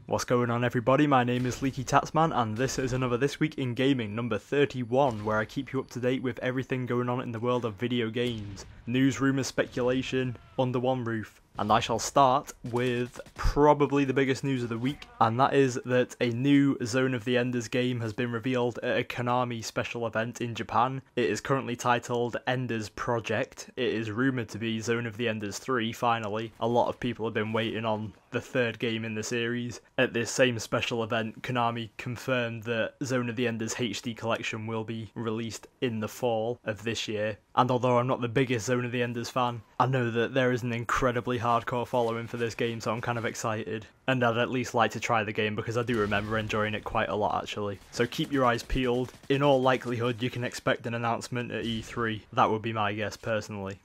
What's going on, everybody? My name is LeakyTapsMan and this is another This Week in Gaming number 31, where I keep you up to date with everything going on in the world of video games. News, rumours, speculation, under one roof. And I shall start with probably the biggest news of the week, and that is that a new Zone of the Enders game has been revealed at a Konami special event in Japan. It is currently titled Enders Project. It is rumoured to be Zone of the Enders 3, finally. A lot of people have been waiting on the third game in the series. At this same special event, Konami confirmed that Zone of the Enders HD collection will be released in the fall of this year. And although I'm not the biggest Zone of the Enders fan, I know that there is an incredibly hardcore following for this game, so I'm kind of excited. And I'd at least like to try the game because I do remember enjoying it quite a lot, actually. So keep your eyes peeled. In all likelihood, you can expect an announcement at E3. That would be my guess, personally.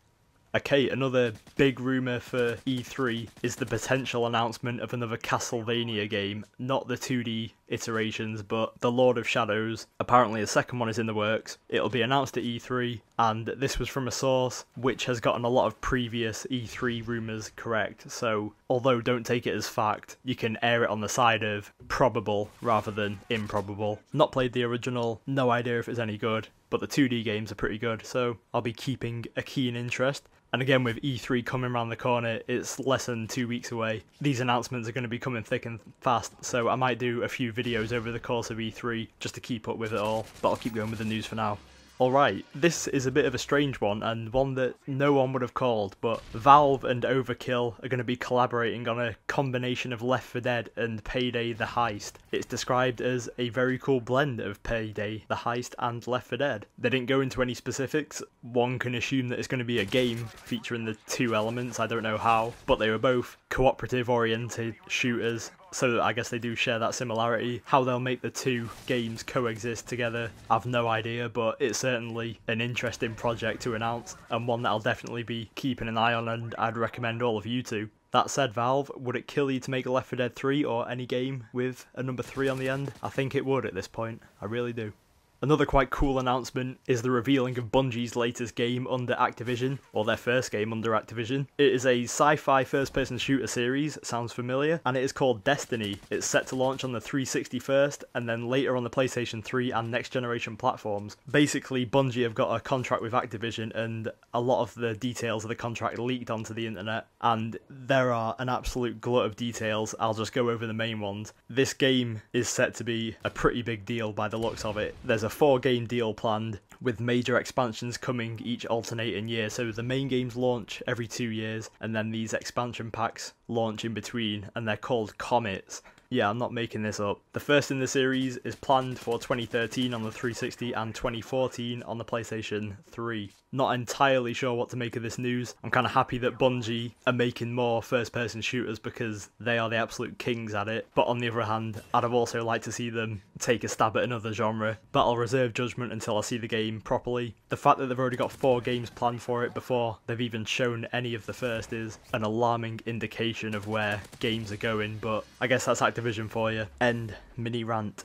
Okay, another big rumour for E3 is the potential announcement of another Castlevania game, not the 2D iterations, but the Lord of Shadows. Apparently a second one is in the works. It'll be announced at E3, and this was from a source which has gotten a lot of previous E3 rumours correct, so although don't take it as fact, you can err it on the side of probable rather than improbable. Not played the original, no idea if it's any good, but the 2D games are pretty good, so I'll be keeping a keen interest. And again, with E3 coming around the corner, it's less than 2 weeks away. These announcements are going to be coming thick and fast, so I might do a few videos over the course of E3 just to keep up with it all, but I'll keep going with the news for now. Alright, this is a bit of a strange one, and one that no one would have called, but Valve and Overkill are going to be collaborating on a combination of Left 4 Dead and Payday the Heist. It's described as a very cool blend of Payday the Heist and Left 4 Dead. They didn't go into any specifics. One can assume that it's going to be a game featuring the two elements, I don't know how, but they were both cooperative oriented shooters. So I guess they do share that similarity. How they'll make the two games coexist together, I've no idea, but it's certainly an interesting project to announce, and one that I'll definitely be keeping an eye on, and I'd recommend all of you to. That said, Valve, would it kill you to make a Left 4 Dead 3 or any game with a number 3 on the end? I think it would at this point, I really do. Another quite cool announcement is the revealing of Bungie's latest game under Activision, or their first game under Activision. It is a sci-fi first-person shooter series, sounds familiar, and it is called Destiny. It's set to launch on the 360 first, and then later on the PlayStation 3 and next-generation platforms. Basically, Bungie have got a contract with Activision, and a lot of the details of the contract leaked onto the internet, and there are an absolute glut of details. I'll just go over the main ones. This game is set to be a pretty big deal by the looks of it. There's a 4-game deal planned, with major expansions coming each alternating year, so the main games launch every 2 years, and then these expansion packs launch in between, and they're called Comets. Yeah, I'm not making this up. The first in the series is planned for 2013 on the 360 and 2014 on the PlayStation 3. Not entirely sure what to make of this news. I'm kind of happy that Bungie are making more first-person shooters because they are the absolute kings at it. But on the other hand, I'd have also liked to see them take a stab at another genre. But I'll reserve judgment until I see the game properly. The fact that they've already got 4 games planned for it before they've even shown any of the first is an alarming indication of where games are going. But I guess that's Activision for you. End mini rant.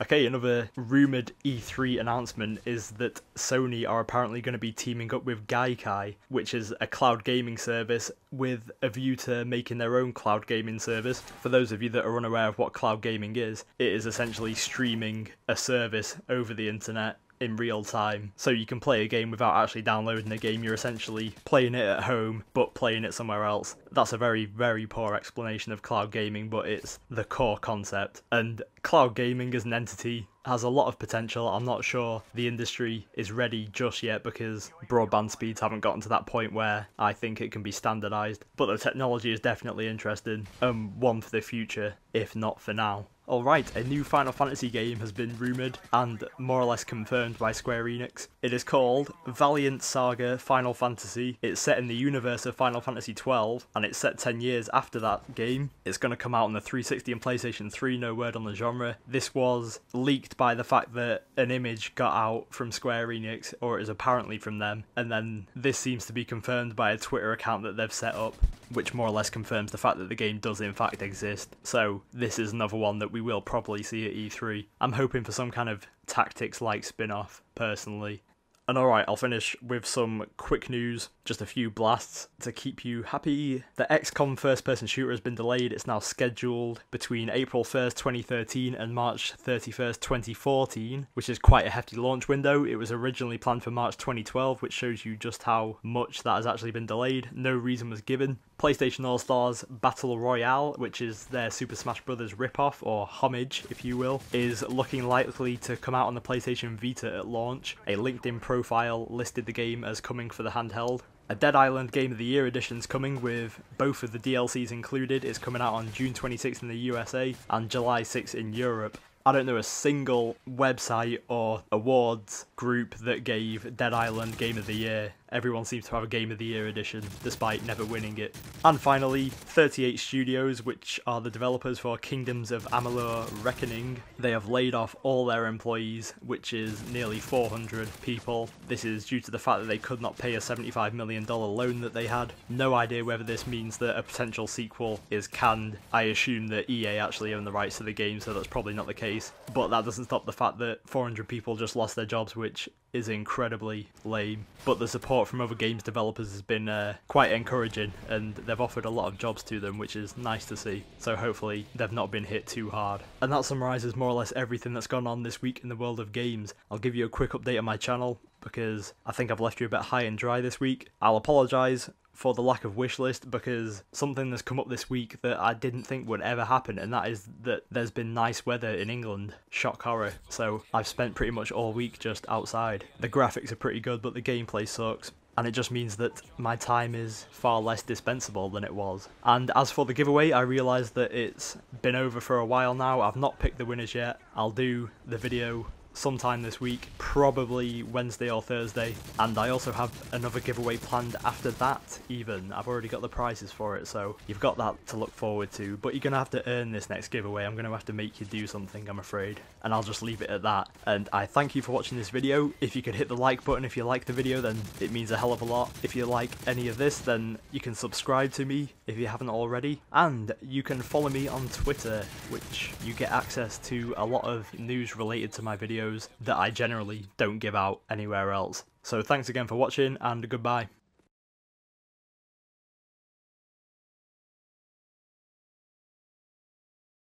Okay, another rumoured E3 announcement is that Sony are apparently going to be teaming up with Gaikai, which is a cloud gaming service with a view to making their own cloud gaming service. For those of you that are unaware of what cloud gaming is, it is essentially streaming a service over the internet in real time, so you can play a game without actually downloading a game. You're essentially playing it at home but playing it somewhere else. That's a very, very poor explanation of cloud gaming, but it's the core concept. And cloud gaming as an entity has a lot of potential. I'm not sure the industry is ready just yet because broadband speeds haven't gotten to that point where I think it can be standardised, but the technology is definitely interesting and one for the future, if not for now. Alright, a new Final Fantasy game has been rumoured and more or less confirmed by Square Enix. It is called Valiant Saga Final Fantasy. It's set in the universe of Final Fantasy XII, and it's set 10 years after that game. It's going to come out on the 360 and PlayStation 3, no word on the genre. This was leaked by the fact that an image got out from Square Enix, or it is apparently from them, and then this seems to be confirmed by a Twitter account that they've set up, which more or less confirms the fact that the game does in fact exist. So this is another one that we will probably see at E3. I'm hoping for some kind of tactics-like spin-off, personally. And alright, I'll finish with some quick news, just a few blasts to keep you happy. The XCOM first-person shooter has been delayed. It's now scheduled between April 1st, 2013 and March 31st, 2014, which is quite a hefty launch window. It was originally planned for March 2012, which shows you just how much that has actually been delayed. No reason was given. PlayStation All-Stars Battle Royale, which is their Super Smash Bros. Ripoff, or homage, if you will, is looking likely to come out on the PlayStation Vita at launch. A LinkedIn profile listed the game as coming for the handheld. A Dead Island Game of the Year edition's coming with both of the DLCs included. It's coming out on June 26th in the USA and July 6th in Europe. I don't know a single website or awards group that gave Dead Island Game of the Year. Everyone seems to have a Game of the Year edition, despite never winning it. And finally, 38 Studios, which are the developers for Kingdoms of Amalur Reckoning. They have laid off all their employees, which is nearly 400 people. This is due to the fact that they could not pay a $75 million loan that they had. No idea whether this means that a potential sequel is canned. I assume that EA actually own the rights to the game, so that's probably not the case. But that doesn't stop the fact that 400 people just lost their jobs, which is incredibly lame. But the support from other games developers has been quite encouraging, and they've offered a lot of jobs to them, which is nice to see. So hopefully they've not been hit too hard. And that summarises more or less everything that's gone on this week in the world of games. I'll give you a quick update on my channel, because I think I've left you a bit high and dry this week. I'll apologise for the lack of wishlist, because something has come up this week that I didn't think would ever happen, and that is that there's been nice weather in England. Shock horror. So I've spent pretty much all week just outside. The graphics are pretty good, but the gameplay sucks. And it just means that my time is far less dispensable than it was. And as for the giveaway, I realised that it's been over for a while now. I've not picked the winners yet. I'll do the video sometime this week, probably Wednesday or Thursday, and I also have another giveaway planned after that even. I've already got the prizes for it, so you've got that to look forward to, but you're going to have to earn this next giveaway. I'm going to have to make you do something, I'm afraid, and I'll just leave it at that. And I thank you for watching this video. If you could hit the like button if you like the video, then it means a hell of a lot. If you like any of this, then you can subscribe to me if you haven't already, and you can follow me on Twitter, which you get access to a lot of news related to my videos that I generally don't give out anywhere else. So thanks again for watching, and goodbye.